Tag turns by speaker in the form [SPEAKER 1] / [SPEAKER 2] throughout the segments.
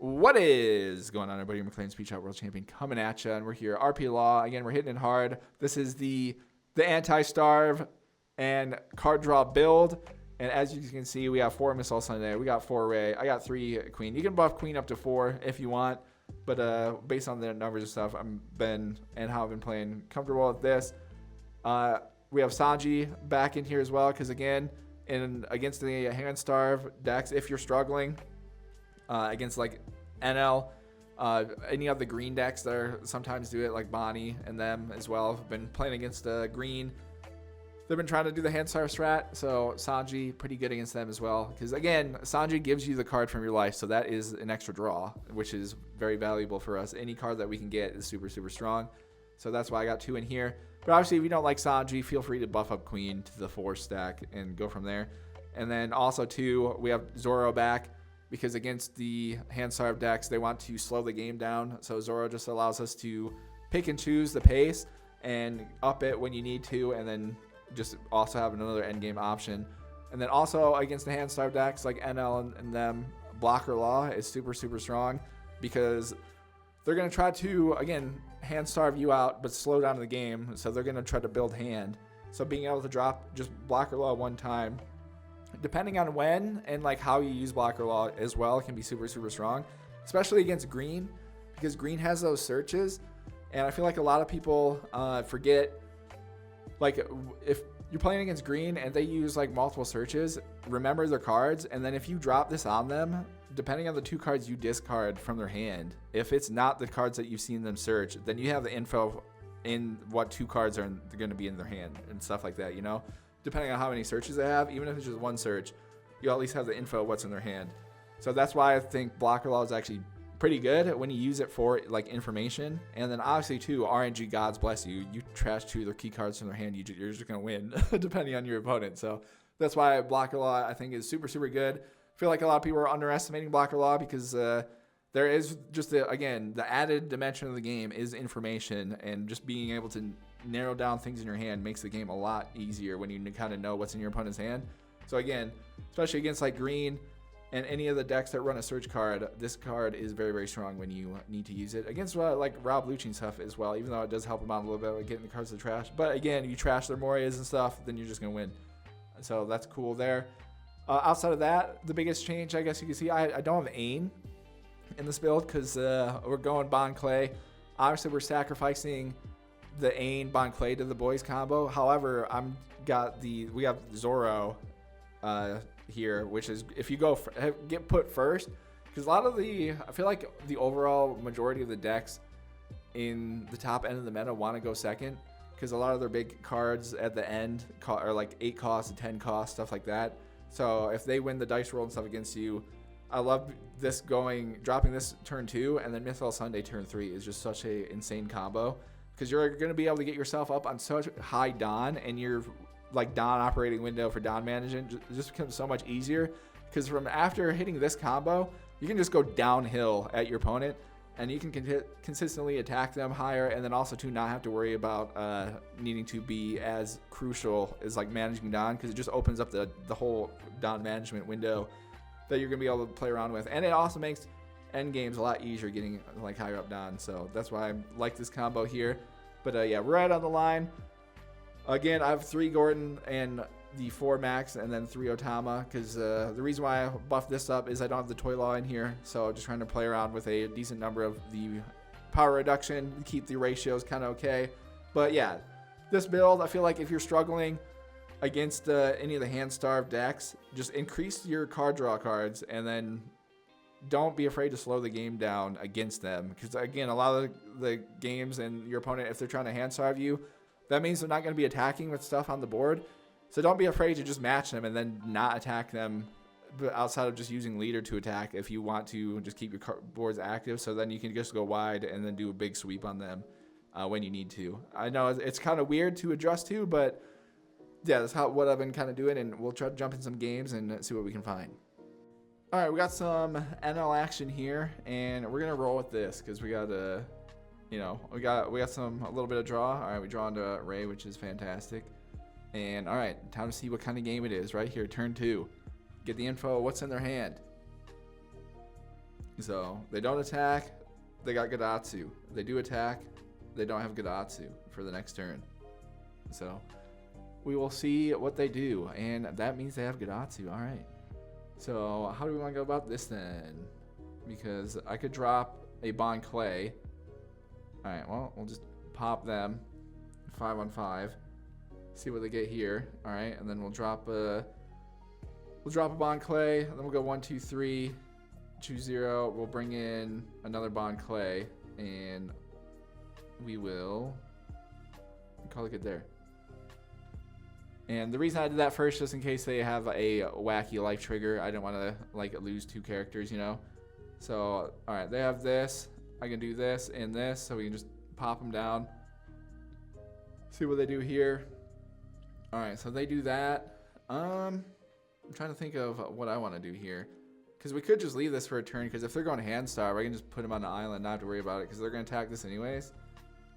[SPEAKER 1] What is going on, everybody? McLean's Speech Out World Champion coming at you, and we're here. RP Law again. We're hitting it hard. This is the anti-starve and card draw build, and as you can see, we have 4 Missile Sunday. We got 4 Ray. I got 3 Queen. You can buff Queen up to 4 if you want, but based on the numbers and stuff, I've been playing comfortable with this. We have Sanji back in here as well, because again, against the hand starve decks, if you're struggling. Against like Enel, any of the green decks that are sometimes do it, like Bonney and them as well, have been playing against green. They've been trying to do the hand star strat, so Sanji pretty good against them as well. Because again, Sanji gives you the card from your life, so that is an extra draw, which is very valuable for us. Any card that we can get is super, super strong. So that's why I got 2 in here. But obviously, if you don't like Sanji, feel free to buff up Queen to the 4 stack and go from there. And then also 2, we have Zoro back. Because against the hand starve decks, they want to slow the game down. So Zoro just allows us to pick and choose the pace and up it when you need to, and then just also have another endgame option. And then also against the hand starve decks like NL and them, Blocker Law is super, super strong because they're going to try to, again, hand starve you out, but slow down the game. So they're going to try to build hand. So being able to drop just Blocker Law one time, depending on when and like how you use Blocker Law as well, it can be super, super strong, especially against green, because green has those searches. And I feel like a lot of people forget, like if you're playing against green and they use like multiple searches, remember their cards. And then if you drop this on them, depending on the 2 cards you discard from their hand, if it's not the cards that you've seen them search, then you have the info in what 2 cards are going to be in their hand and stuff like that, you know? Depending on how many searches they have, even if it's just 1 search, you at least have the info of what's in their hand. So that's why I think Blocker Law is actually pretty good when you use it for like information. And then obviously too, RNG gods bless you. You trash 2 of their key cards from their hand, you're just gonna win depending on your opponent. So that's why Blocker Law I think is super, super good. I feel like a lot of people are underestimating Blocker Law because there is just the added dimension of the game is information, and just being able to narrow down things in your hand makes the game a lot easier when you kind of know what's in your opponent's hand. So again, especially against like green and any of the decks that run a search card, this card is very, very strong when you need to use it against like Rob Lucci stuff as well, even though it does help him out a little bit with getting the cards to trash. But again, you trash their Morias and stuff, then you're just gonna win. So that's cool there. Outside of that, the biggest change I guess you can see, I don't have Ain in this build because we're going Bon Clay. Obviously we're sacrificing the Ain Bon Clay to the boys combo. However, we have Zoro here, which is if you get put first, because a lot of I feel like the overall majority of the decks in the top end of the meta want to go second, because a lot of their big cards at the end are like 8 costs and 10 costs, stuff like that. So if they win the dice roll and stuff against you, I love this dropping this turn 2 and then Mythal Sunday turn 3 is just such a insane combo. Because you're going to be able to get yourself up on such high Don, and your like Don operating window for Don management just becomes so much easier. Because from after hitting this combo, you can just go downhill at your opponent, and you can consistently attack them higher, and then also to not have to worry about needing to be as crucial as like managing Don, because it just opens up the whole Don management window that you're going to be able to play around with. And it also makes end games a lot easier getting like higher up Don. So that's why I like this combo here. But yeah, right on the line. Again, I have 3 Gordon and the 4 Max, and then 3 Otama, because the reason why I buffed this up is I don't have the Toy Law in here. So I'm just trying to play around with a decent number of the power reduction, keep the ratios kind of okay. But yeah, this build, I feel like if you're struggling against any of the hand starved decks, just increase your card draw cards, and then don't be afraid to slow the game down against them. Because again, a lot of the games and your opponent, if they're trying to hand starve you, that means they're not going to be attacking with stuff on the board. So don't be afraid to just match them and then not attack them outside of just using leader to attack, if you want to just keep your boards active. So then you can just go wide and then do a big sweep on them when you need to. I know it's kind of weird to adjust to, but yeah, that's what I've been kind of doing, and we'll try to jump in some games and see what we can find. All right, we got some NL action here, and we're gonna roll with this because we got a you know, we got a little bit of draw. All right, we draw into Ray, which is fantastic. And all right, time to see what kind of game it is right here. Turn 2. Get the info. What's in their hand? So they don't attack, they got Gadatsu. They do attack, they don't have Gadatsu for the next turn. So we will see what they do, and that means they have Gadatsu. All right. So how do we want to go about this then? Because I could drop a Bon Clay. All right, well, we'll just pop them 5 on 5. See what they get here. All right, and then we'll drop a Bon Clay, and then we'll go 1, 2, 3, choose 0. We'll bring in another Bon Clay, and we will call it good there. And the reason I did that first, just in case they have a wacky life trigger, I didn't want to like lose 2 characters, you know. So all right, they have this. I can do this and this, so we can just pop them down. See what they do here. All right, so they do that. I'm trying to think of what I want to do here, because we could just leave this for a turn. Because if they're going hand starve, I can just put them on the island, not have to worry about it, because they're going to attack this anyways.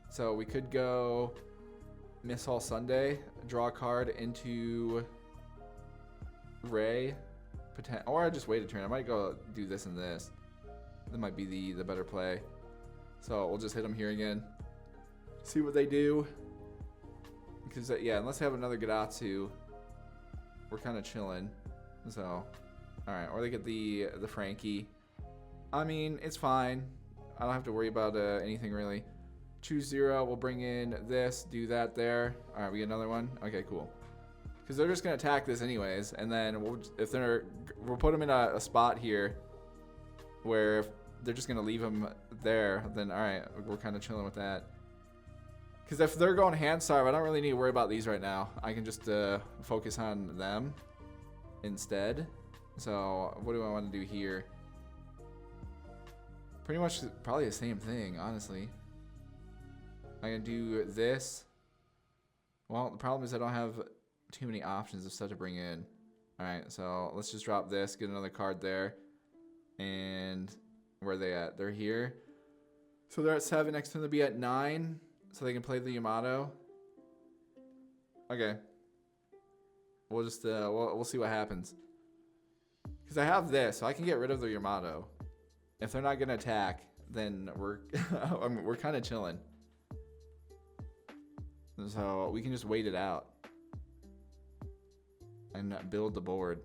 [SPEAKER 1] So we could go Miss All Sunday, draw a card into Ray, or I just wait a turn. I might go do this and this. That might be the better play. So we'll just hit them here again. See what they do. Because yeah, unless they have another Gadatsu, we're kind of chilling. So, all right, or they get the Frankie. I mean, it's fine. I don't have to worry about anything really. Choose 0. We'll bring in this, do that there. All right, we get another one. Okay, cool. Because they're just gonna attack this anyways, and then we'll put them in a spot here where if they're just gonna leave them there, then all right, we're kind of chilling with that. Because if they're going hand starve, I don't really need to worry about these right now. I can just focus on them instead. So what do I want to do here? Pretty much probably the same thing, honestly. I can do this. Well, the problem is I don't have too many options of stuff to bring in. All right, so let's just drop this, get another card there. And where are they at? They're here. So they're at 7. Next time they'll be at 9. So they can play the Yamato. Okay. We'll just we'll see what happens. Because I have this, so I can get rid of the Yamato. If they're not gonna attack, then we're we're kind of chilling. So we can just wait it out and build the board.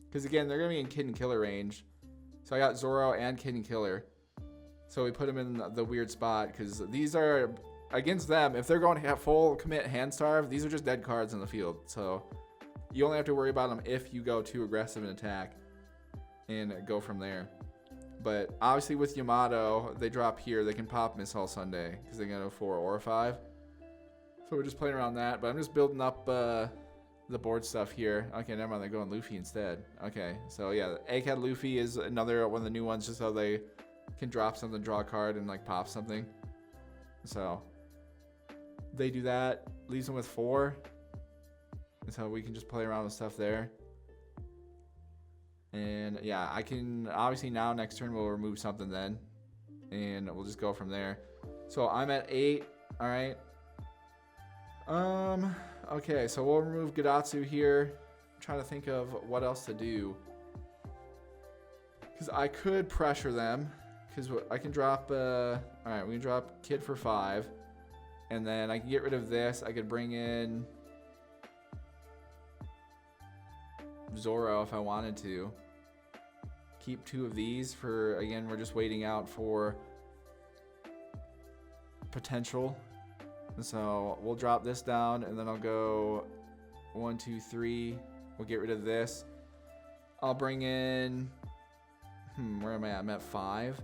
[SPEAKER 1] Because again, they're gonna be in Kid and Killer range. So I got Zoro and Kid and Killer. So we put them in the weird spot because these are against them. If they're going to have full commit hand starve, these are just dead cards in the field. So you only have to worry about them if you go too aggressive in attack and go from there. But obviously with Yamato, they drop here. They can pop Miss All Sunday because they can go 4 or 5. So we're just playing around that. But I'm just building up the board stuff here. Okay, never mind. They're going Luffy instead. Okay, so yeah, Egghead Luffy is another one of the new ones, just so they can drop something, draw a card, and like pop something. So they do that, leaves them with 4. And so we can just play around with stuff there. And yeah, I can obviously now next turn we'll remove something then. And we'll just go from there. So I'm at 8. All right. Okay, so we'll remove Gadatsu here. I'm trying to think of what else to do. Because I could pressure them. Because I can drop, alright, we can drop Kid for 5. And then I can get rid of this. I could bring in Zoro if I wanted to. Keep 2 of these for, again, we're just waiting out for potential. So we'll drop this down and then I'll go 1, 2, 3. We'll get rid of this. I'll bring in, where am I at? I'm at 5.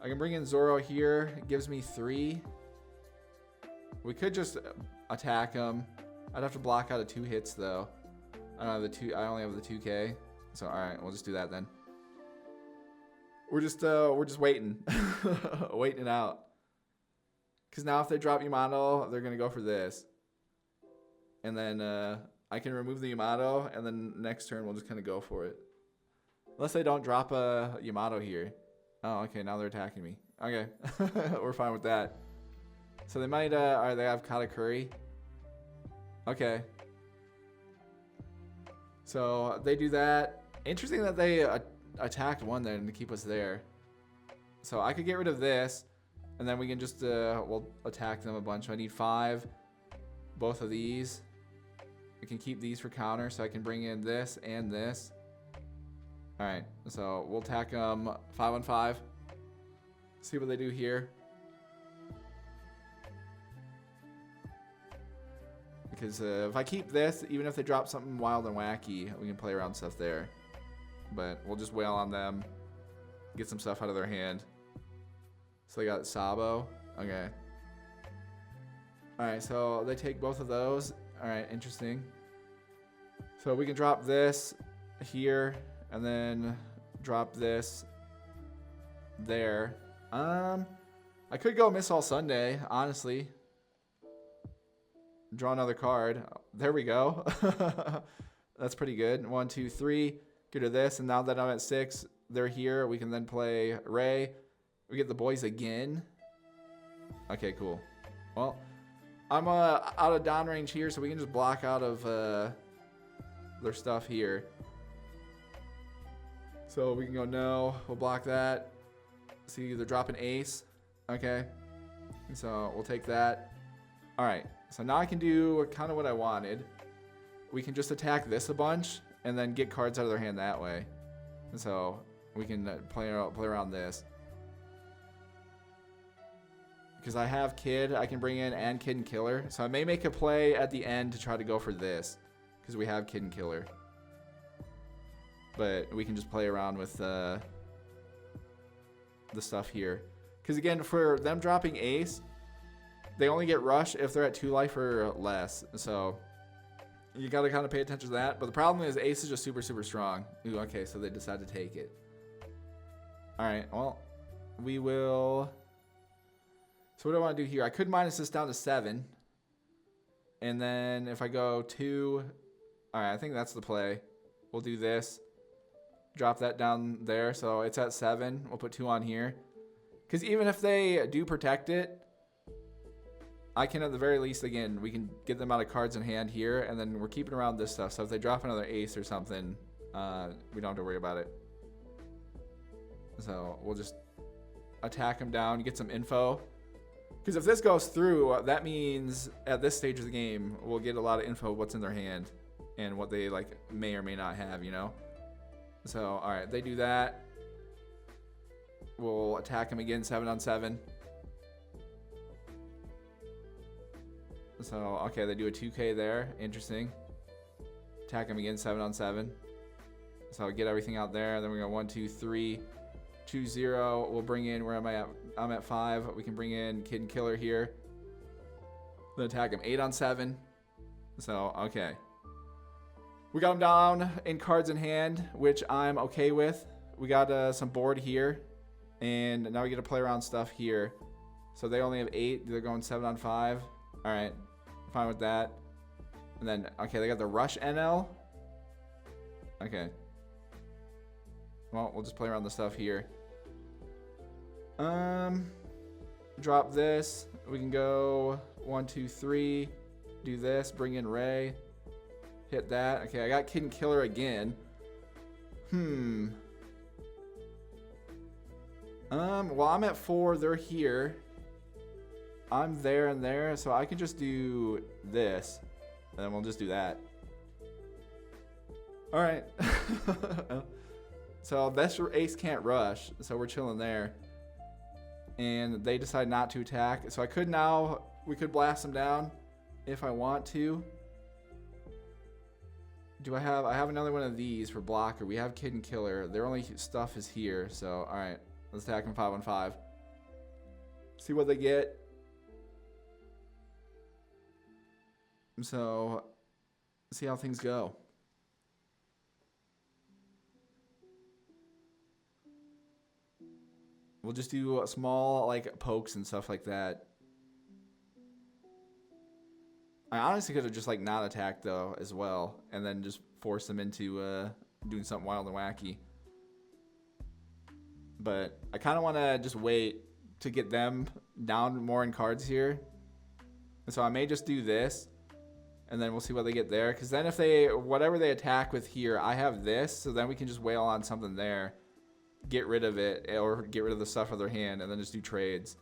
[SPEAKER 1] I can bring in Zoro here. It gives me 3. We could just attack him. I'd have to block out of 2 hits though. I don't have the 2. I only have the 2K. So all right, we'll just do that then. We're just waiting, waiting it out. Because now if they drop Yamato, they're gonna go for this. And then I can remove the Yamato, and then next turn we'll just kind of go for it. Unless they don't drop a Yamato here. Oh, okay, now they're attacking me. Okay, we're fine with that. So they might, alright, they have Katakuri. Okay. So they do that. Interesting that they attacked one then to keep us there. So I could get rid of this, and then we can just, we'll attack them a bunch. So I need 5, both of these. We can keep these for counter, so I can bring in this and this. Alright, so we'll attack them 5 on 5. See what they do here. Because if I keep this, even if they drop something wild and wacky, we can play around stuff there. But we'll just wail on them, get some stuff out of their hand. So they got Sabo. Okay. Alright, so they take both of those. Alright, interesting. So we can drop this here, and then drop this there. I could go Miss All Sunday, honestly. Draw another card. There we go. That's pretty good. 1, 2, 3. Get rid of this, and now that I'm at 6, they're here. We can then play Ray. We get the boys again. Okay, cool. Well, I'm out of downrange here, so we can just block out of their stuff here. So we can go no. We'll block that. See, they're dropping ace. Okay. So we'll take that. All right. So now I can do kind of what I wanted. We can just attack this a bunch and then get cards out of their hand that way. And so we can play around this. Because I have Kid, I can bring in and Kid and Killer. So I may make a play at the end to try to go for this. Because we have Kid and Killer. But we can just play around with the stuff here. Because again, for them dropping ace, they only get rush if they're at 2 life or less. So you got to kind of pay attention to that. But the problem is ace is just super, super strong. Ooh, okay, so they decide to take it. All right, well, we will... So what do I want to do here? I could minus this down to 7. And then if I go 2... All right, I think that's the play. We'll do this. Drop that down there. So it's at 7. We'll put 2 on here. Because even if they do protect it, I can at the very least, again, we can get them out of cards in hand here. And then we're keeping around this stuff. So if they drop another ace or something, we don't have to worry about it. So we'll just attack them down, get some info. Because if this goes through, that means at this stage of the game, we'll get a lot of info of what's in their hand and what they like may or may not have, you know? So, all right, they do that. We'll attack them again, 7 on 7. So, okay, they do a 2K there. Interesting. Attack them again, 7 on 7. So I'll get everything out there. Then we go 1, 2, 3, 2, 0. We'll bring in, where am I at? I'm at 5. We can bring in Kid and Killer here. Then attack him 8 on 7. So, okay. We got him down in cards in hand, which I'm okay with. We got some board here. And now we get to play around stuff here. So they only have 8. They're going 7 on 5. All right. Fine with that. And then, okay, they got the Rush NL. Okay. Well, we'll just play around the stuff here. Drop this. We can go 1, 2, 3. Do this. Bring in Ray. Hit that. Okay, I got Kid and Killer again. Well, I'm at 4. They're here. I'm there and there, so I can just do this. And then we'll just do that. All right. So this ace can't rush, so we're chilling there. And they decide not to attack. So I could now, we could blast them down if I want to. Do I have another one of these for blocker. We have Kid and Killer. Their only stuff is here. So, all right, let's attack them 5 on 5. See what they get. So, see how things go. We'll just do small, like, pokes and stuff like that. I honestly could have just, like, not attacked, though, as well. And then just force them into doing something wild and wacky. But I kind of want to just wait to get them down more in cards here. And so I may just do this. And then we'll see what they get there. Because then if they, whatever they attack with here, I have this. So then we can just wail on something there. get rid of it or get rid of the stuff out of their hand and then just do trades.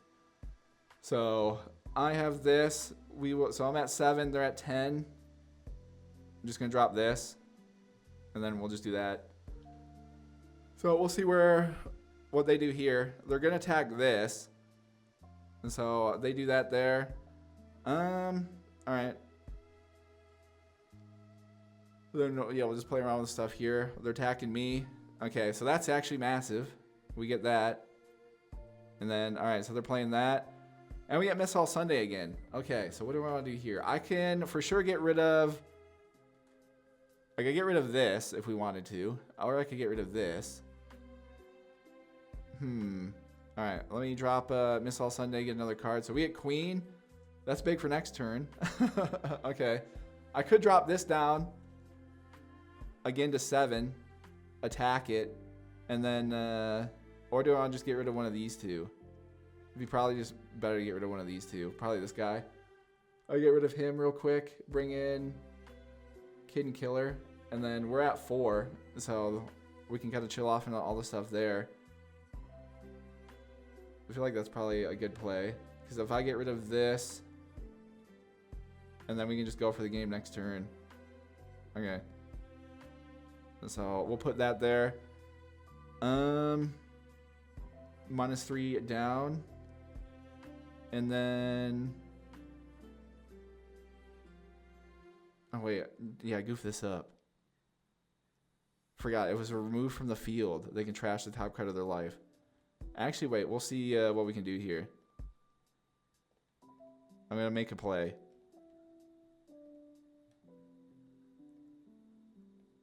[SPEAKER 1] So I have this. So I'm at 7. They're at 10. I'm just going to drop this. And then we'll just do that. So we'll see what they do here. They're going to attack this. And so they do that there. All right. Then, yeah, we'll just play around with stuff here. They're attacking me. Okay, so that's actually massive. We get that. And then, all right, so they're playing that. And we get Miss All Sunday again. Okay, so what do I want to do here? I can for sure get rid of... I could get rid of this if we wanted to. Or I could get rid of this. Alright, let me drop Miss All Sunday, get another card. So we get Queen. That's big for next turn. Okay. I could drop this down. Again to 7. Attack it. And then... or do I want to just get rid of one of these two? It'd be probably just better to get rid of one of these two. Probably this guy. I'll get rid of him real quick. Bring in Kid and Killer. And then we're at 4. So we can kind of chill off and all the stuff there. I feel like that's probably a good play. Because if I get rid of this, and then we can just go for the game next turn. Okay. So we'll put that there. -3 down. And then... Oh, wait. Yeah, goof this up. Forgot. It was removed from the field. They can trash the top card of their life. Actually, wait. We'll see what we can do here. I'm going to make a play.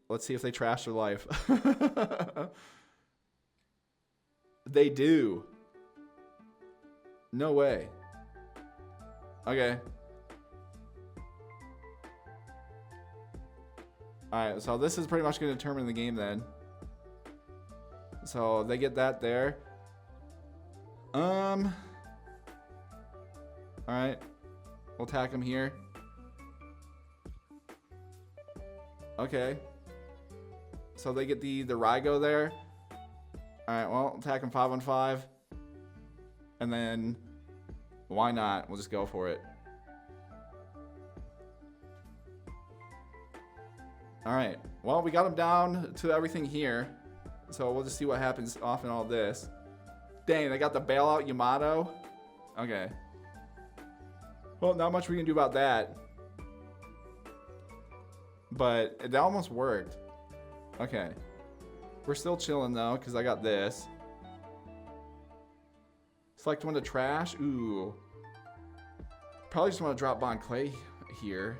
[SPEAKER 1] Let's see if they trash their life. They do. No way. Okay. Alright, so this is pretty much going to determine the game then. So they get that there. Alright. We'll attack them here. Okay. So they get the Rygo there. Alright, well, attack them 5 on 5. And then, why not? We'll just go for it. Alright, well, we got them down to everything here. So we'll just see what happens off in all this. Dang, they got the bailout Yamato. Okay. Well, not much we can do about that. But it almost worked. Okay. We're still chilling though, because I got this. Select one to trash. Ooh. Probably just want to drop Bon Clay here.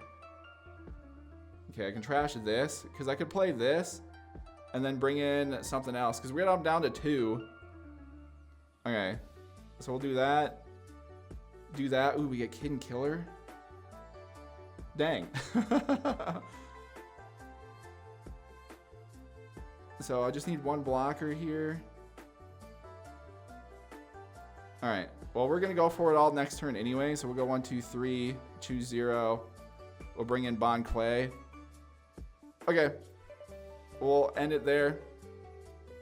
[SPEAKER 1] Okay, I can trash this, because I could play this, and then bring in something else, because we're down to 2. Okay. So we'll do that. Do that. Ooh, we get Kid and Killer. Dang. So I just need one blocker here. Alright. Well, we're going to go for it all next turn anyway. So we'll go 1, 2, 3, choose 0. We'll bring in Bon Clay. Okay. We'll end it there.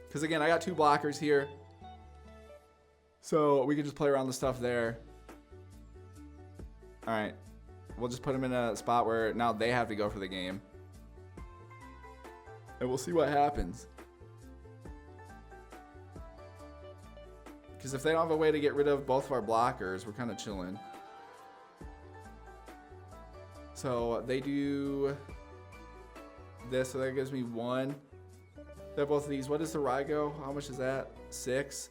[SPEAKER 1] Because again, I got 2 blockers here. So we can just play around the stuff there. Alright. We'll just put them in a spot where now they have to go for the game. And we'll see what happens. Because if they don't have a way to get rid of both of our blockers, we're kind of chilling. So they do this, so that gives me 1. They're both of these. What is the Rygo? How much is that? 6.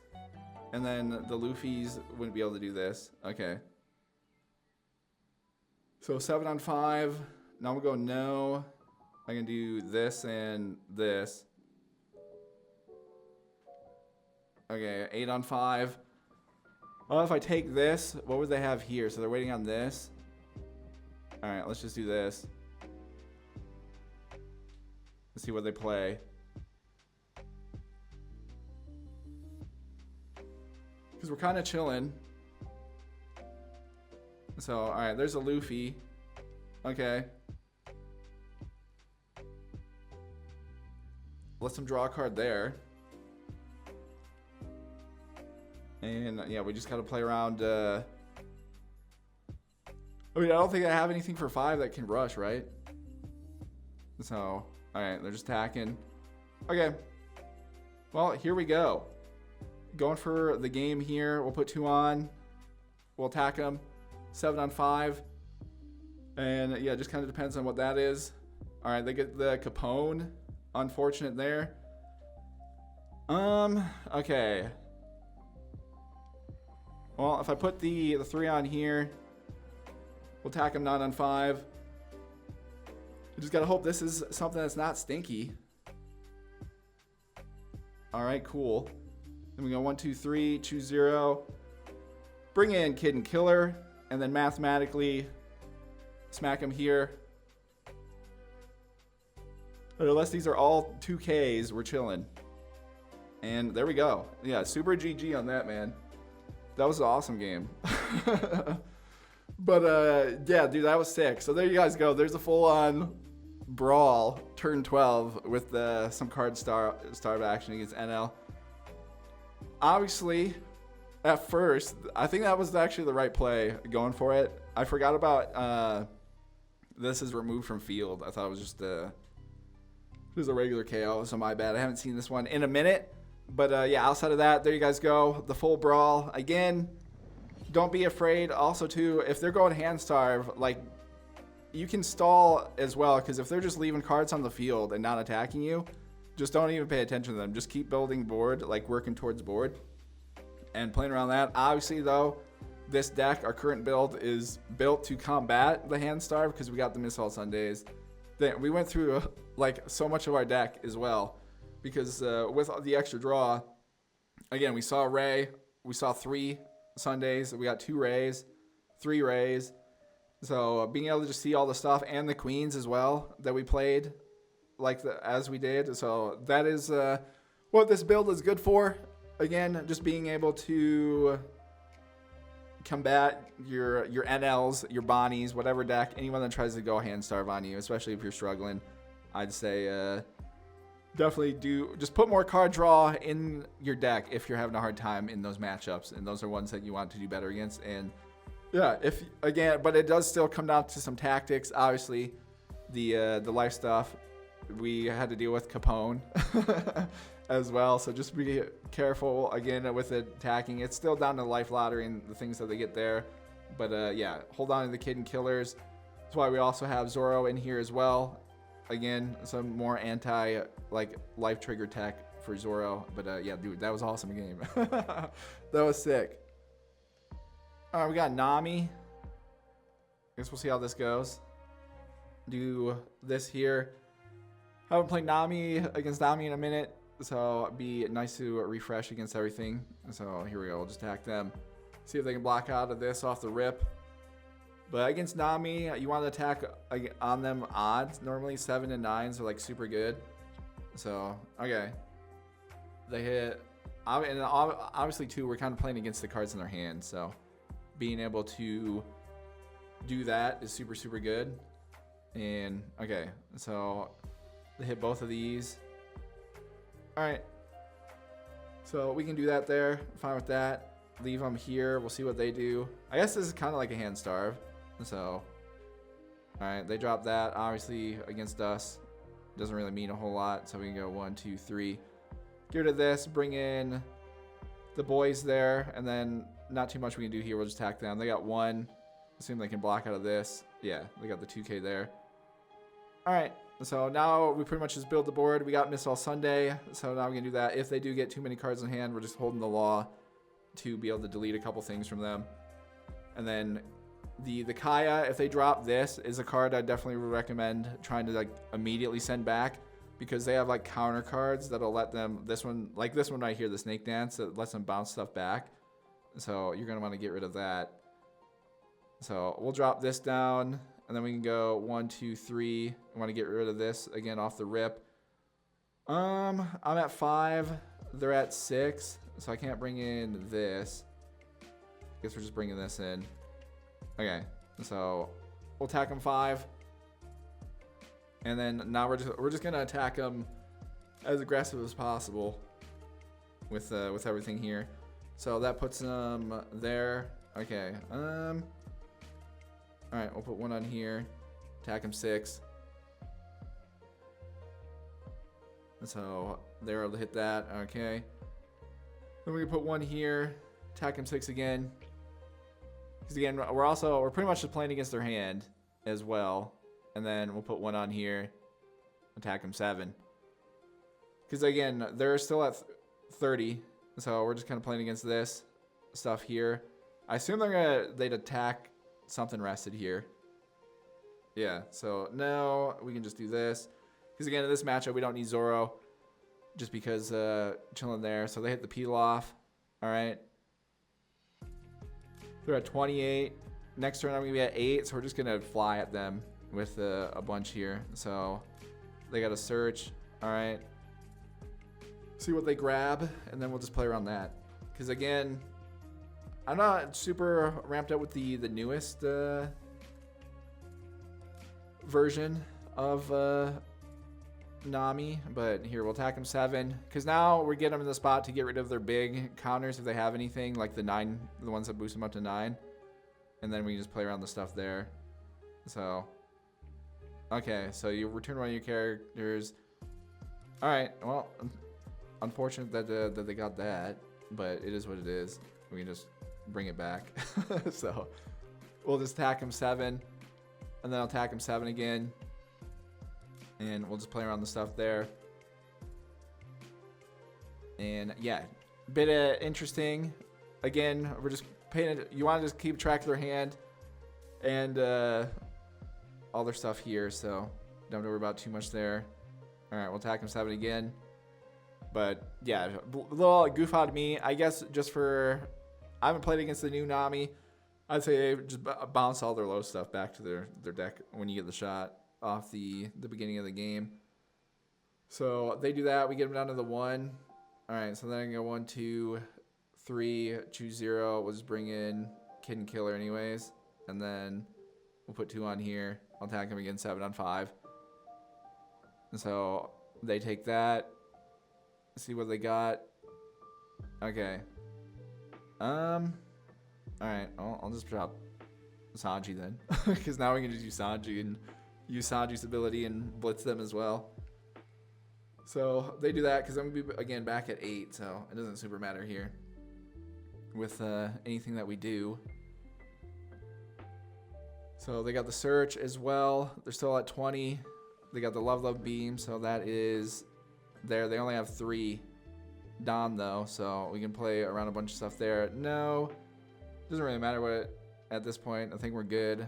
[SPEAKER 1] And then the Luffy's wouldn't be able to do this. Okay. So 7 on 5. Now we'll go no. I can do this and this. Okay, 8 on 5. Well, if I take this, what would they have here? So they're waiting on this. Alright, let's just do this. Let's see what they play. Because we're kind of chilling. So, alright, there's a Luffy. Okay. Let's them draw a card there. And yeah, we just got to play around. I mean, I don't think I have anything for 5 that can rush, right? So, all right, they're just attacking. Okay. Well, here we go. Going for the game here. We'll put 2 on. We'll attack them. 7 on 5. And yeah, just kind of depends on what that is. All right, they get the Capone. Unfortunate there. Okay. Well, if I put the 3 on here, we'll attack him 9 on 5. I just gotta hope this is something that's not stinky. All right, cool. Then we go 1, 2, 3, choose 0. Bring in Kid and Killer, and then mathematically smack him here. But unless these are all 2Ks, we're chilling. And there we go. Yeah, super GG on that, man. That was an awesome game. But yeah, dude, that was sick. So there you guys go. There's a full-on brawl, turn 12, with some card starve action against NL. Obviously, at first, I think that was actually the right play, going for it. I forgot about this is removed from field. I thought it was just a regular KO, so my bad. I haven't seen this one in a minute. But yeah, outside of that, there you guys go. The full brawl. Again, don't be afraid. Also, too, if they're going hand starve, like, you can stall as well, because if they're just leaving cards on the field and not attacking you, just don't even pay attention to them. Just keep building board, like working towards board and playing around that. Obviously, though, this deck, our current build, is built to combat the hand starve because we got the Missile Sundays. Then we went through like so much of our deck as well, because with the extra draw, again, we saw Ray, we saw 3 Sundays, we got 2 Rays, 3 Rays. So being able to just see all the stuff and the queens as well that we played, as we did. So that is what this build is good for. Again, just being able to combat your NLs, your Bonnies, whatever deck, anyone that tries to go hand starve on you, especially if you're struggling. I'd say definitely just put more card draw in your deck if you're having a hard time in those matchups, and those are ones that you want to do better against. And yeah, but it does still come down to some tactics. Obviously, the life stuff we had to deal with Capone as well. So just be careful again with attacking. It's still down to life lottery and the things that they get there. But yeah, hold on to the Kid and Killers. That's why we also have Zoro in here as well. Again, some more life trigger tech for Zoro. But yeah, dude, that was awesome game. That was sick. All right, we got Nami. Guess we'll see how this goes. Do this here. Haven't played Nami against Nami in a minute, so it'd be nice to refresh against everything. So here we go. We'll just attack them. See if they can block out of this off the rip. But against Nami, you want to attack on them odds. Normally 7 and 9s are like super good. So, okay. They hit. And obviously, too, we're kind of playing against the cards in their hand. So, being able to do that is super, super good. And, okay. So, they hit both of these. All right. So, we can do that there. Fine with that. Leave them here. We'll see what they do. I guess this is kind of like a hand starve. So, all right, they drop that. Obviously, against us, doesn't really mean a whole lot. So we can go 1, 2, 3. Get rid of this. Bring in the boys there, and then not too much we can do here. We'll just attack them. They got 1. Assume they can block out of this. Yeah, they got the 2K there. All right, so now we pretty much just build the board. We got Missile Sunday, so now we can do that. If they do get too many cards in hand, we're just holding the law to be able to delete a couple things from them, and then. The Kaya, if they drop this, is a card I definitely would recommend trying to immediately send back, because they have counter cards that'll let them, this one right here, the Snake Dance, that lets them bounce stuff back. So you're going to want to get rid of that. So we'll drop this down, and then we can go 1, 2, 3. I want to get rid of this again off the rip. I'm at 5. They're at 6, so I can't bring in this. Guess we're just bringing this in. Okay, so we'll attack them 5, and then now we're just gonna attack them as aggressive as possible with everything here. So that puts them there. Okay. All right, we'll put one on here. Attack him 6. So they're able to hit that. Okay. Then we can put one here. Attack him 6 again. Because again, we're pretty much just playing against their hand as well. And then we'll put one on here. Attack him 7. Because again, they're still at 30. So we're just kind of playing against this stuff here. I assume they'd attack something rested here. Yeah, so no, we can just do this. Because again, in this matchup, we don't need Zoro. Just because chilling there. So they hit the peel off. Alright. They're at 28. Next turn, I'm going to be at 8. So we're just going to fly at them with a bunch here. So they got to search. Alright. See what they grab. And then we'll just play around that. Because again, I'm not super ramped up with the newest version of Nami, but here we'll attack him 7 because now we're getting them in the spot to get rid of their big counters if they have anything, like the ones that boost them up to 9, and then we just play around the stuff there. So okay, so you return one of your characters. All right, well, unfortunate that they got that, but it is what it is. We can just bring it back. So we'll just attack him 7, and then I'll attack him 7 again. And we'll just play around the stuff there. And yeah, bit interesting. Again, we're just paying it. You want to just keep track of their hand and all their stuff here. So don't have to worry about too much there. All right, we'll attack him 7 again. But yeah, a little goof out of me. I guess just for, I haven't played against the new Nami. I'd say just bounce all their low stuff back to their deck when you get the shot off the beginning of the game. So they do that. We get them down to the 1. All right, so then I can go 1, 2, 3, choose 0. We'll just bring in Kid and Killer anyways. And then we'll put 2 on here. I'll attack him again 7 on 5. And so they take that. See what they got. Okay. All right, I'll just drop Sanji then. Because now we can just use Sanji and use Sanji's ability and blitz them as well. So they do that because I'm going to be, again, back at 8. So it doesn't super matter here with anything that we do. So they got the search as well. They're still at 20. They got the Love Beam. So that is there. They only have 3 Dawn though. So we can play around a bunch of stuff there. No, doesn't really matter what at this point. I think we're good.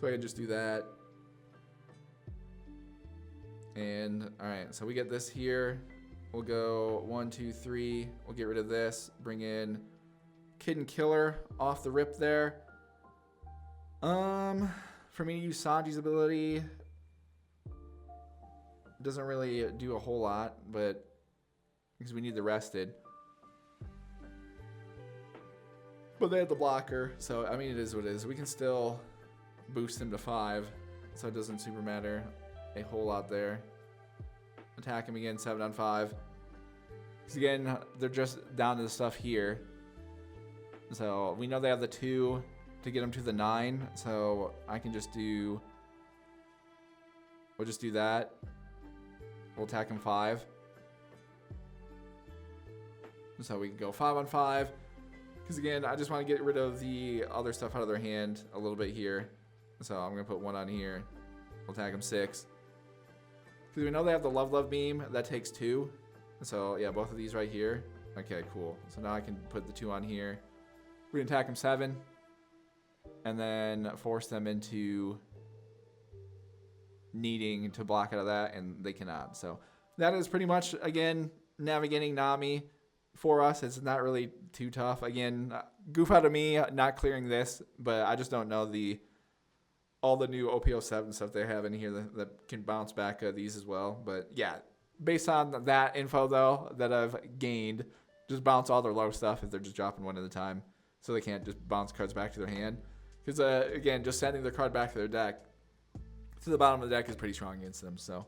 [SPEAKER 1] So I can just do that. And all right, so we get this here. We'll go 1, 2, 3. We'll get rid of this. Bring in Kid and Killer off the rip there. For me to use Sanji's ability doesn't really do a whole lot, but because we need the rested. But they have the blocker, so I mean it is what it is. We can still boost him to 5, so it doesn't super matter a whole lot there. Attack him again 7 on 5. Because again, they're just down to the stuff here. So we know they have the 2 to get them to the 9. So I can just do, we'll just do that. We'll attack him 5. So we can go 5 on 5. Because again, I just want to get rid of the other stuff out of their hand a little bit here. So I'm going to put 1 on here. We'll attack him 6. Because we know they have the Love Beam. That takes 2. So yeah, both of these right here. Okay, cool. So now I can put the 2 on here. We can attack him 7. And then force them into needing to block out of that. And they cannot. So that is pretty much, again, navigating Nami for us. It's not really too tough. Again, goof out of me not clearing this. But I just don't know all the new OP07 stuff they have in here that can bounce back these as well. But yeah, based on that info though that I've gained, just bounce all their low stuff if they're just dropping 1 at a time, so they can't just bounce cards back to their hand. Because again, just sending their card back to their deck to the bottom of the deck is pretty strong against them. So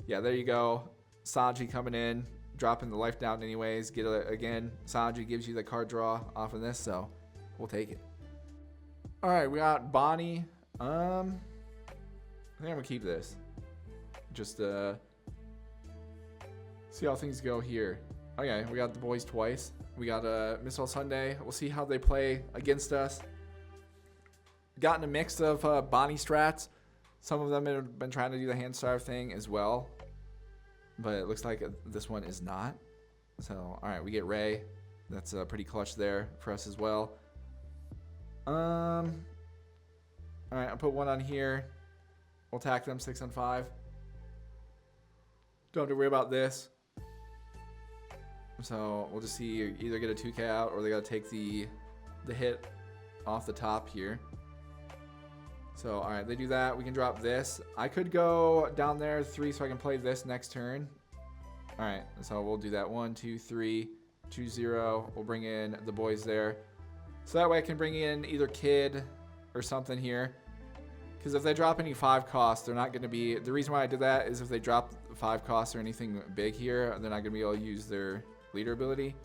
[SPEAKER 1] yeah, there you go. Sanji coming in, dropping the life down anyways. Get a, again, Sanji gives you the card draw off of this, so we'll take it. All right, we got Bonney. I think I'm gonna keep this. Just see how things go here. Okay, we got the boys twice. We got Missile Sunday. We'll see how they play against us. Gotten a mix of Bonney strats. Some of them have been trying to do the hand starve thing as well, but it looks like this one is not. So, all right, we get Ray. That's pretty clutch there for us as well. All right, I'll put one on here. We'll attack them 6 on 5. Don't have to worry about this. So we'll just see either get a 2K out or they got to take the hit off the top here. So, all right, they do that. We can drop this. I could go down there 3 so I can play this next turn. All right, so we'll do that. 1, 2, 3, choose 0. We'll bring in the boys there. So that way I can bring in either Kid or something here. Because if they drop any 5 costs, they're not going to be... The reason why I did that is if they drop 5 costs or anything big here, they're not going to be able to use their leader ability.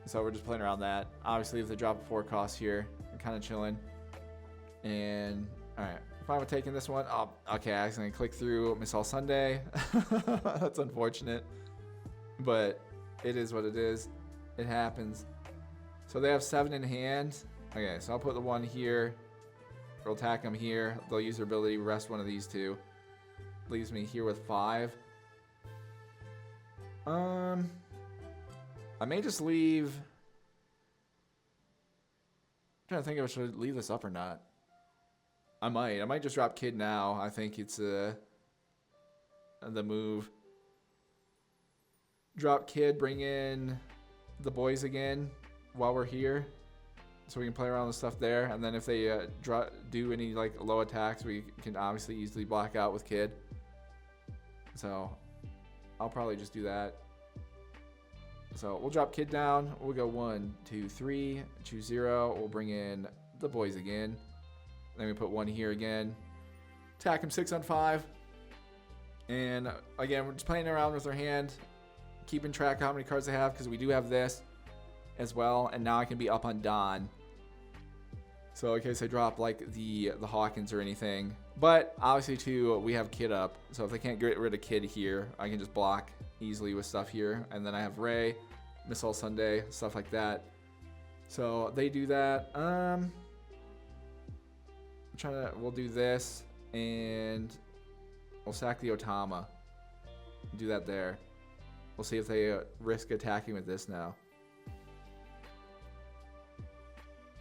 [SPEAKER 1] So we're just playing around that. Obviously, if they drop 4 costs here, I'm kind of chilling. And, alright, if I'm taking this one, oh, okay, I accidentally clicked through Miss All Sunday. That's unfortunate. But it is what it is. It happens. So they have 7 in hand. Okay, so I'll put the 1 here. We'll attack them here. They'll use their ability, rest one of these 2. Leaves me here with 5. I may just leave... I'm trying to think if I should leave this up or not. I might just drop Kid now. I think it's the move. Drop Kid, bring in the boys again while we're here, so we can play around with stuff there. And then if they do any like low attacks, we can obviously easily block out with Kid. So I'll probably just do that. So we'll drop Kid down. We'll go 1, 2, 3, choose 0. We'll bring in the boys again. Then we put 1 here again. Attack him 6 on 5. And again, we're just playing around with our hand, keeping track of how many cards they have, because we do have this as well. And now I can be up on Don. So in case I drop like the Hawkins or anything. But obviously too, we have Kid up. So if they can't get rid of Kid here, I can just block easily with stuff here. And then I have Ray, Missile Sunday, stuff like that. So they do that. We'll do this, and we'll sack the Otama. Do that there. We'll see if they risk attacking with this now.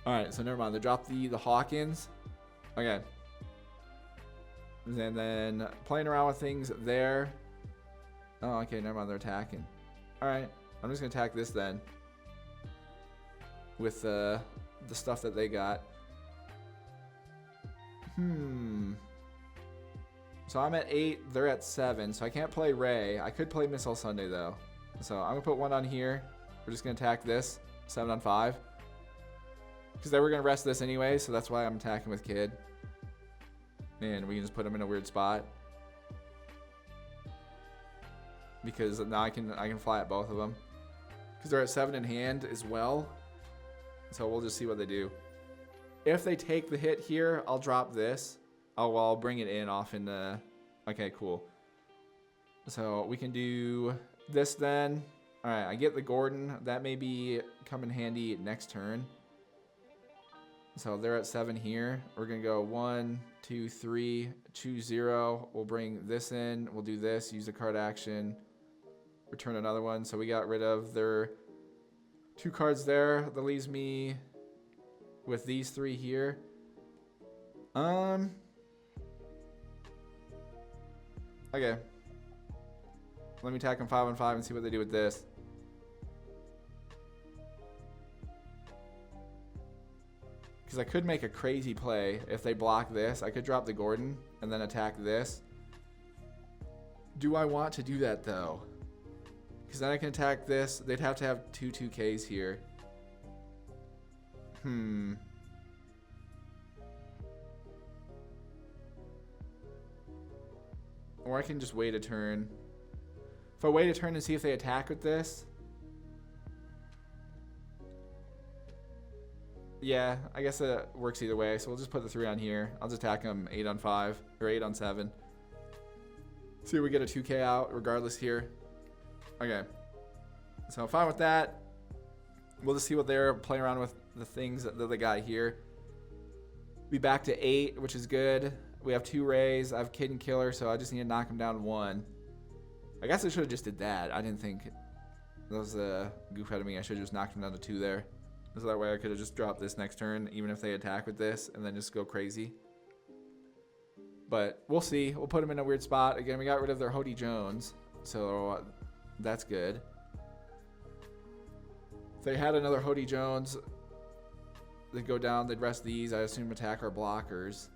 [SPEAKER 1] Alright, so never mind. They dropped the Hawkins. Okay. And then playing around with things there. Oh, okay, never mind. They're attacking. Alright, I'm just going to attack this then. With the stuff that they got. So I'm at 8, they're at 7, so I can't play Ray. I could play Missile Sunday though. So I'm gonna put 1 on here. We're just gonna attack this 7 on 5. Because they were gonna rest this anyway, so that's why I'm attacking with Kid. And we can just put him in a weird spot. Because now I can fly at both of them. Because they're at 7 in hand as well. So we'll just see what they do. If they take the hit here, I'll drop this. Oh, well, I'll bring it in off in the... Okay, cool. So we can do this then. All right, I get the Gordon. That may be come in handy next turn. So they're at 7 here. We're going to go 1, 2, 3, choose 0. We'll bring this in. We'll do this, use the card action, return another one. So we got rid of their 2 cards there. That leaves me with these 3 here. Okay. Let me attack them 5 on 5 and see what they do with this. Because I could make a crazy play if they block this. I could drop the Gordon and then attack this. Do I want to do that though? Because then I can attack this. They'd have to have 2 2Ks here. Or I can just wait a turn. If I wait a turn and see if they attack with this. Yeah, I guess it works either way. So we'll just put the 3 on here. I'll just attack them 8 on 5 or 8 on 7. See if we get a 2k out regardless here. Okay. So I'm fine with that. We'll just see what they're playing around with the things that they got here. Be back to 8, which is good. We have 2 rays. I have Kid and Killer, so I just need to knock him down 1. I guess I should have just did that. I didn't think that was a goof out of me. I should have just knocked him down to 2 there. So that way I could have just dropped this next turn, even if they attack with this, and then just go crazy. But we'll see. We'll put them in a weird spot. Again, we got rid of their Hody Jones, so that's good. If they had another Hody Jones, they'd go down, they'd rest these, I assume attack our blockers.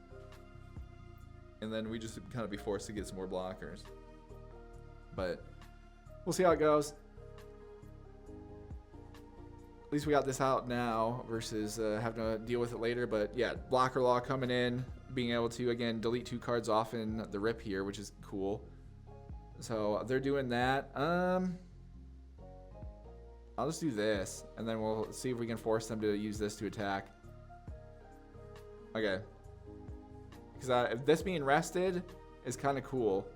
[SPEAKER 1] And then we just kind of be forced to get some more blockers. But we'll see how it goes. At least we got this out now versus having to deal with it later. But yeah, blocker law coming in, being able to, again, delete 2 cards off in the rip here, which is cool. So they're doing that. I'll just do this, and then we'll see if we can force them to use this to attack. Okay. Because if this being rested is kind of cool.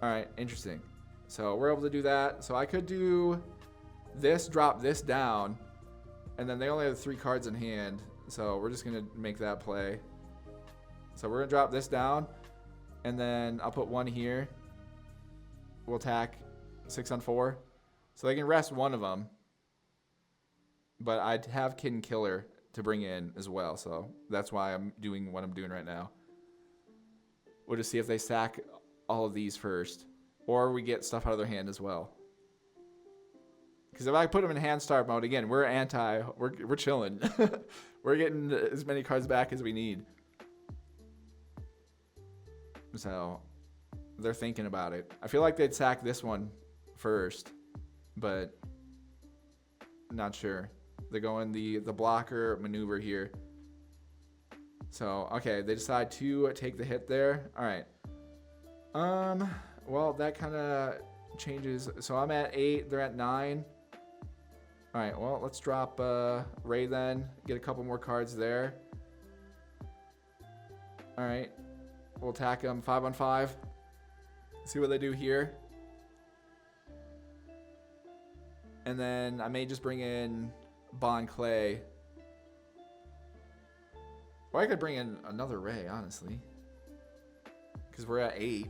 [SPEAKER 1] Alright, interesting. So we're able to do that. So I could do this, drop this down, and then they only have 3 cards in hand. So we're just going to make that play. So we're going to drop this down, and then I'll put 1 here. We'll attack 6 on 4. So they can rest one of them. But I'd have Kid and Killer to bring in as well. So that's why I'm doing what I'm doing right now. We'll just see if they sack all of these first. Or we get stuff out of their hand as well. Because if I put them in hand start mode, again, we're chilling. We're getting as many cards back as we need. So they're thinking about it. I feel like they'd sack this one first. But not sure. They're going the blocker maneuver here. So, okay, they decide to take the hit there. All right. Well, that kind of changes. So I'm at 8, they're at 9. All right, well, let's drop Ray then. Get a couple more cards there. All right. We'll attack them 5 on 5. See what they do here. And then I may just bring in Bon Clay. Or I could bring in another Ray, honestly. Because we're at 8.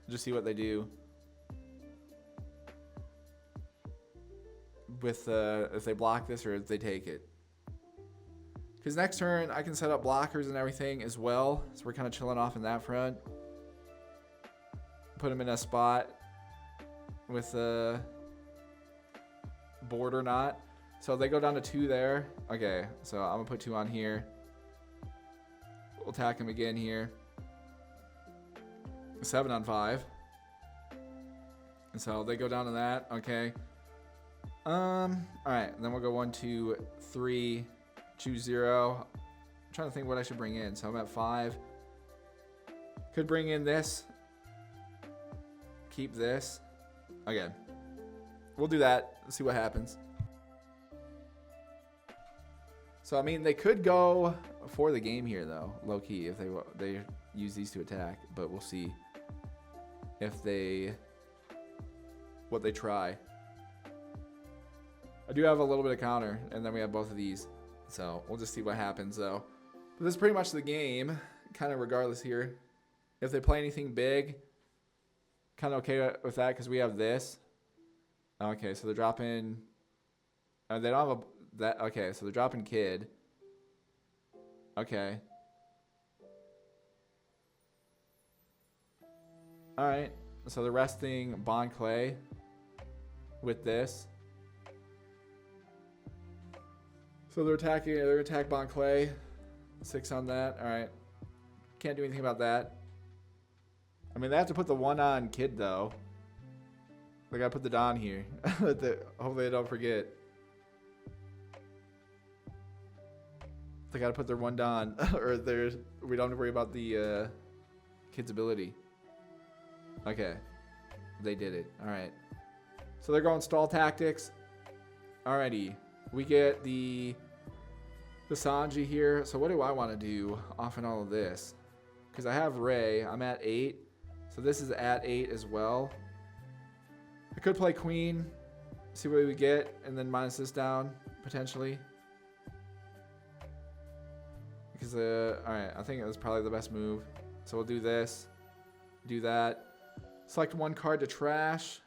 [SPEAKER 1] Just see what they do. With if they block this or if they take it. Because next turn I can set up blockers and everything as well. So we're kind of chilling off in that front. Put them in a spot with a board or not. So they go down to 2 there. Okay, so I'm gonna put 2 on here. We'll attack him again here. 7 on 5. And so they go down to that. Okay. Alright, then we'll go 1, 2, 3, choose 0. I'm trying to think what I should bring in. So I'm at 5. Could bring in this. Keep this. Okay. We'll do that. See what happens. So, I mean, they could go for the game here, though. Low-key, if they use these to attack. But we'll see if what they try. I do have a little bit of counter, and then we have both of these. So, we'll just see what happens, though. But this is pretty much the game, kind of regardless here. If they play anything big, kind of okay with that because we have this. Okay, so they're dropping... they don't have that. Okay, so they're dropping Kid. Okay. Alright, so they're resting Bon Clay with this. So they're attack Bon Clay. 6 on that. Alright. Can't do anything about that. I mean, they have to put the 1 on Kid, though. They gotta put the Don here. Hopefully they don't forget. They gotta put their 1 Don. Or we don't have to worry about the Kid's ability. Okay. They did it. Alright. So they're going stall tactics. Alrighty. We get the Sanji here. So what do I want to do off in all of this? Because I have Ray. I'm at 8. So this is at 8 as well. I could play Queen. See what we get. And then minus this down. Potentially. Because, alright. I think it was probably the best move. So we'll do this. Do that. Select one card to trash.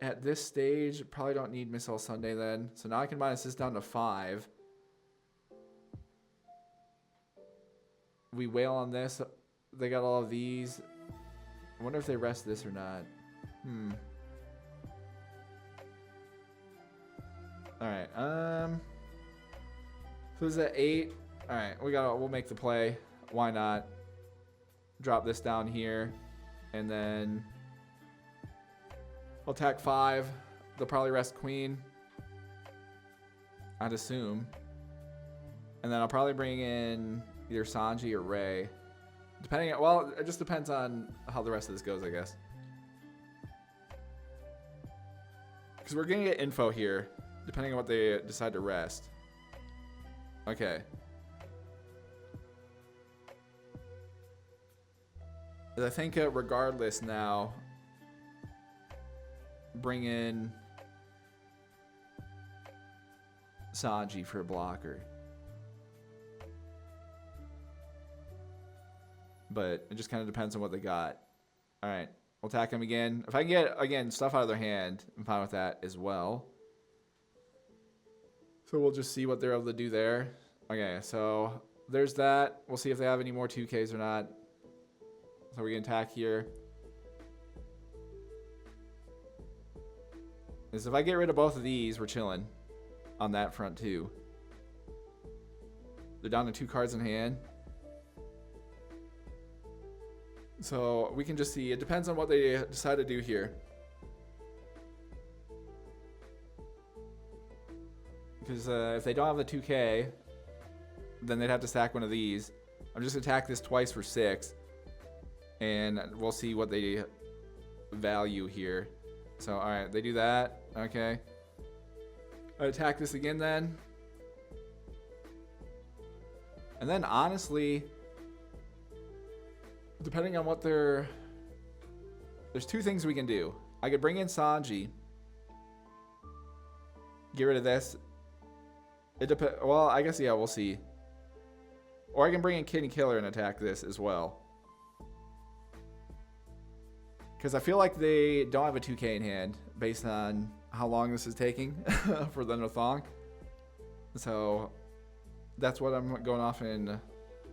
[SPEAKER 1] At this stage, probably don't need Miss All Sunday then. So now I can minus this down to 5. We wail on this. They got all of these. I wonder if they rest this or not. Alright, so this is at 8. Alright, we'll make the play. Why not? Drop this down here. And then I'll attack 5. They'll probably rest Queen, I'd assume. And then I'll probably bring in either Sanji or Ray. Depending on, well, it just depends on how the rest of this goes, I guess. Because we're going to get info here, depending on what they decide to rest. Okay. I think regardless now, bring in Sanji for a blocker. But it just kind of depends on what they got. Alright, we'll attack them again. If I can get, again, stuff out of their hand, I'm fine with that as well. So we'll just see what they're able to do there. Okay, so there's that. We'll see if they have any more 2Ks or not. So we can attack here. Is if I get rid of both of these, we're chilling on that front too. They're down to 2 cards in hand. So we can just see. It depends on what they decide to do here. Because if they don't have the 2K, then they'd have to stack one of these. I'm just going to attack this twice for 6. And we'll see what they value here. So, alright, they do that. Okay. I attack this again then. And then, honestly, depending on what they're... There's 2 things we can do. I could bring in Sanji. Get rid of this. Well, I guess, yeah, we'll see. Or I can bring in Kid and Killer and attack this as well. Because I feel like they don't have a 2K in hand based on how long this is taking for them to thonk. So that's what I'm going off in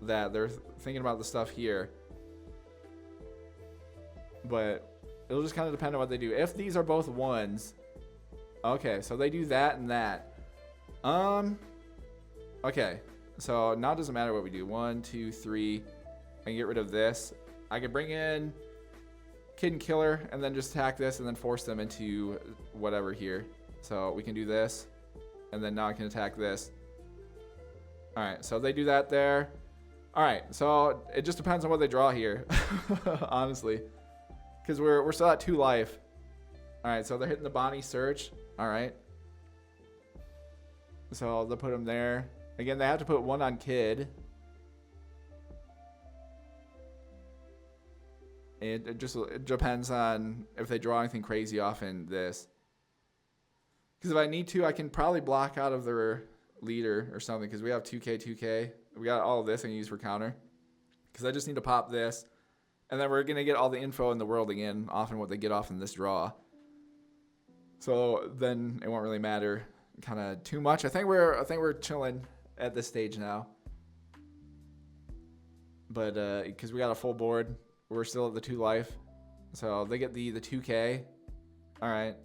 [SPEAKER 1] that. They're thinking about the stuff here. But it'll just kind of depend on what they do. If these are both 1s. Okay, so they do that and that. Okay, so now it doesn't matter what we do. 1, 2, 3. I can get rid of this. I can bring in Kid and Killer and then just attack this and then force them into whatever here. So we can do this. And then now I can attack this. Alright, so they do that there. Alright, so it just depends on what they draw here. Honestly. Because we're still at 2 life. Alright, so they're hitting the Bonney search. Alright. So they'll put them there. Again, they have to put 1 on Kid. It depends on if they draw anything crazy off in this. Because if I need to, I can probably block out of their leader or something. Because we have 2K, 2K. We got all of this I can use for counter. Because I just need to pop this. And then we're going to get all the info in the world again. Often what they get off in this draw. So then it won't really matter kind of too much. I think we're chilling at this stage now. But because we got a full board. We're still at the 2 life. So they get the 2K. Alright.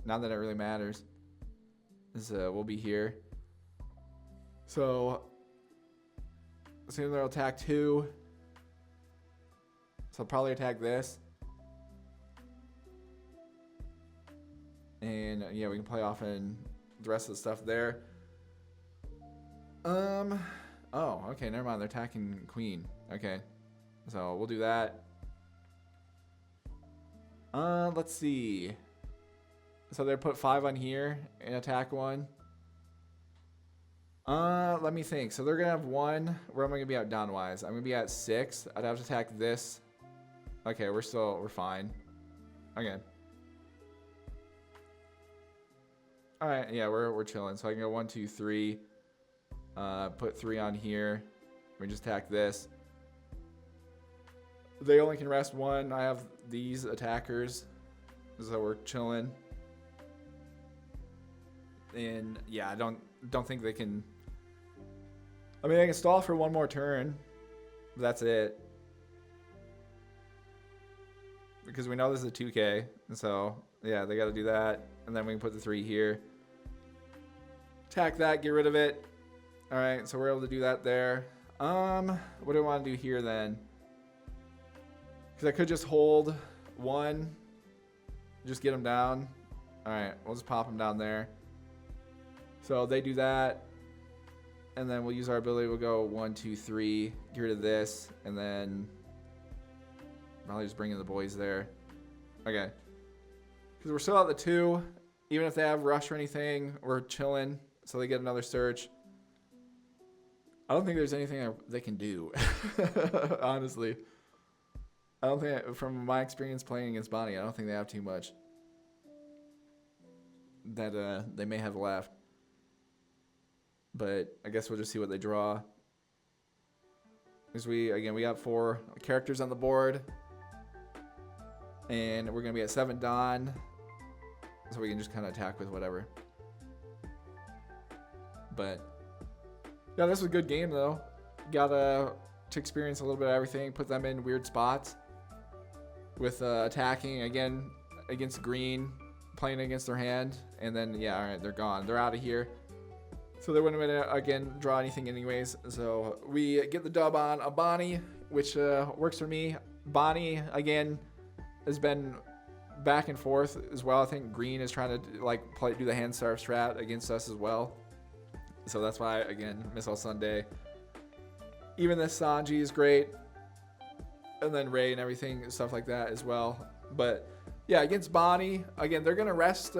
[SPEAKER 1] Not that it really matters. We'll be here. So assume they'll attack 2. So I'll probably attack this. And yeah, we can play off in the rest of the stuff there. Oh, okay, never mind. They're attacking Queen. Okay. So we'll do that. Let's see. So they put 5 on here and attack 1. Let me think. So they're gonna have 1. Where am I gonna be at down wise? I'm gonna be at 6. I'd have to attack this. Okay, we're fine. Okay. All right, yeah, we're chilling. So I can go 1, 2, 3. Put 3 on here. We just attack this. They only can rest 1. I have these attackers, so we're chilling. And yeah, I don't think they can. I mean, they can stall for 1 more turn. But that's it. Because we know this is a 2K, and so yeah, they got to do that, and then we can put the 3 here. Attack that, get rid of it. All right, so we're able to do that there. What do I want to do here then? Because I could just hold 1, just get them down. All right, we'll just pop them down there. So they do that, and then we'll use our ability. We'll go 1, 2, 3, get rid of this, and then probably just bring in the boys there. Okay, because we're still at the 2. Even if they have rush or anything, we're chilling. So they get another search. I don't think there's anything they can do, honestly. I don't think, from my experience playing against Bonney, I don't think they have too much that they may have left. But I guess we'll just see what they draw. Because we got 4 characters on the board. And we're going to be at 7 Dawn. So we can just kind of attack with whatever. But yeah, this was a good game though. Got to experience a little bit of everything. Put them in weird spots. With attacking again against green. Playing against their hand. And then, yeah, alright, they're gone. They're out of here. So they wouldn't have been, again, draw anything anyways. So we get the dub on a Bonney, which works for me. Bonney, again, has been back and forth as well. I think green is trying to do the hand starve strat against us as well. So that's why, again, Missile Sunday. Even this Sanji is great. And then Ray and everything, stuff like that as well. But yeah, against Bonney, again, they're going to rest.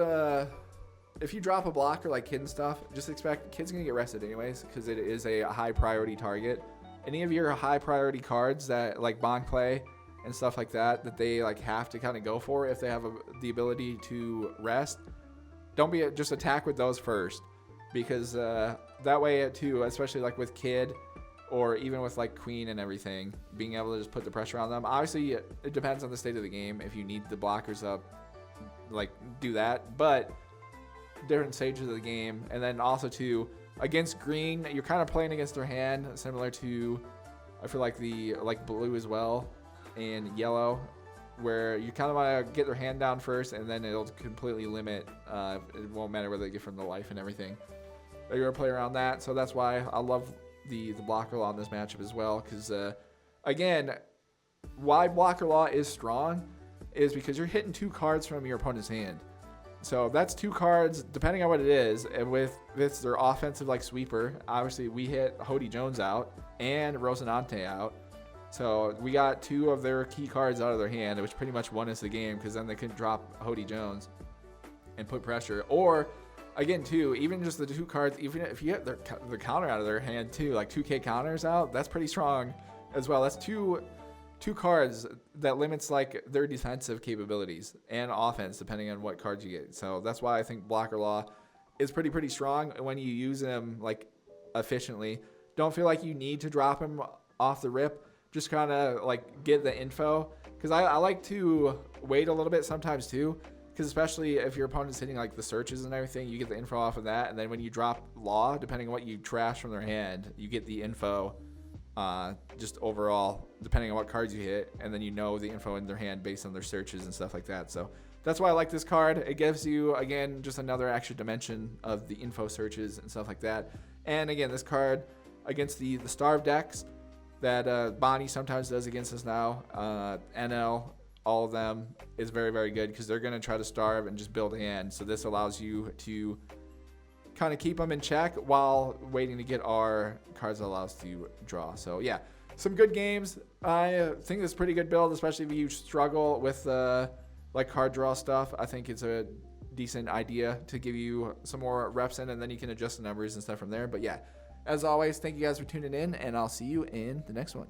[SPEAKER 1] If you drop a blocker like Kid and stuff, just expect Kid's going to get rested anyways because it is a high priority target. Any of your high priority cards that like Bon Clay and stuff like that they like have to kind of go for if they have the ability to rest, don't be just attack with those first. Because that way too, especially like with Kid or even with like Queen and everything, being able to just put the pressure on them. Obviously, it depends on the state of the game. If you need the blockers up, like do that. But different stages of the game. And then also too, against green, you're kind of playing against their hand, similar to, I feel like blue as well and yellow, where you kind of want to get their hand down first, and then it'll completely limit. It won't matter whether they get from the life and everything. You're gonna play around that, so that's why I love the blocker law in this matchup as well. Because again, why blocker law is strong is because you're hitting 2 cards from your opponent's hand. So that's 2 cards, depending on what it is. And with this, their offensive like sweeper. Obviously, we hit Hody Jones out and Rosinante out. So we got 2 of their key cards out of their hand, which pretty much won us the game because then they couldn't drop Hody Jones and put pressure. Or again, too, even just the 2 cards, even if you get the counter out of their hand too, like 2K counters out, that's pretty strong as well. That's two cards that limits like their defensive capabilities and offense depending on what cards you get. So that's why I think blocker law is pretty strong when you use them like efficiently. Don't feel like you need to drop them off the rip. Just kind of like get the info, because I like to wait a little bit sometimes too, because especially if your opponent's hitting like the searches and everything, you get the info off of that, and then when you drop law, depending on what you trash from their hand, you get the info just overall depending on what cards you hit, and then you know the info in their hand based on their searches and stuff like that. So that's why I like this card. It gives you, again, just another extra dimension of the info searches and stuff like that. And again, this card against the starve decks that Bonney sometimes does against us now, NL, all of them, is very good because they're going to try to starve and just build a hand. So this allows you to kind of keep them in check while waiting to get our cards that allow us to draw. So yeah, some good games. I think it's a pretty good build, especially if you struggle with like card draw stuff. I think it's a decent idea to give you some more reps in, and then you can adjust the numbers and stuff from there. But yeah, as always, thank you guys for tuning in, and I'll see you in the next one.